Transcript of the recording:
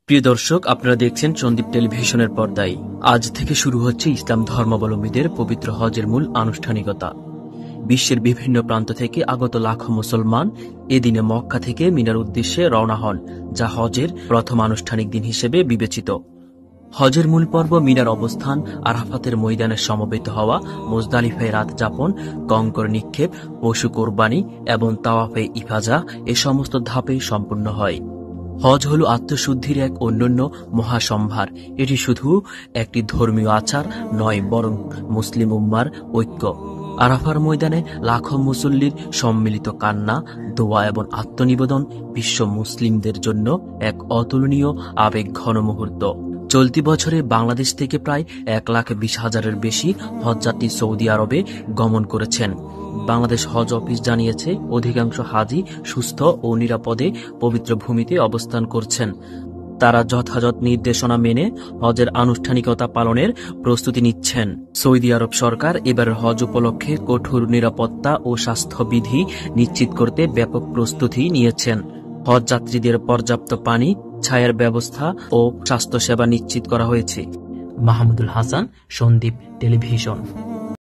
প্রিয় দর্শক, আপনারা দেখছেন সন্দীপ টেলিভিশনের পর্দায়। আজ থেকে শুরু হচ্ছে ইসলাম ধর্মাবলম্বীদের পবিত্র হজের মূল আনুষ্ঠানিকতা। বিশ্বের বিভিন্ন প্রান্ত থেকে আগত লাখো মুসলমান এদিনে মক্কা থেকে মিনার উদ্দেশ্যে রওনা হন, যা হজের প্রথম আনুষ্ঠানিক দিন হিসেবে বিবেচিত। হজের মূল পর্ব মিনার অবস্থান, আরাফাতের ময়দানে সমবেত হওয়া, মুজদালিফায় রাত যাপন, কঙ্কর নিক্ষেপ, পশু কোরবানি এবং তাওয়াফে ইফাজা এ সমস্ত ধাপে সম্পূর্ণ হয়। হজ হল আত্মশুদ্ধির এক অনন্য মহাসম্ভার। এটি শুধু একটি ধর্মীয় আচার নয়, বরং মুসলিম উম্মার ঐক্য। আরাফার ময়দানে লাখো মুসল্লির সম্মিলিত কান্না, দোয়া এবং আত্মনিবেদন বিশ্ব মুসলিমদের জন্য এক অতুলনীয় আবেগ ঘন মুহূর্ত। চলতি বছরে বাংলাদেশ থেকে প্রায় 1,20,000-এর বেশি হজযাত্রী সৌদি আরবে গমন করেছেন। বাংলাদেশ হজ অফিস জানিয়েছে, অধিকাংশ হাজি সুস্থ ও নিরাপদে পবিত্র ভূমিতে অবস্থান করছেন। তারা যথাযথ নির্দেশনা মেনে হজের আনুষ্ঠানিকতা পালনের প্রস্তুতি নিচ্ছেন। সৌদি আরব সরকার এবারের হজ উপলক্ষে কঠোর নিরাপত্তা ও স্বাস্থ্যবিধি নিশ্চিত করতে ব্যাপক প্রস্তুতি নিয়েছেন। হজ যাত্রীদের পর্যাপ্ত পানি, ছায়ার ব্যবস্থা ও স্বাস্থ্যসেবা নিশ্চিত করা হয়েছে। মাহমুদুল হাসান, সন্দীপ টেলিভিশন।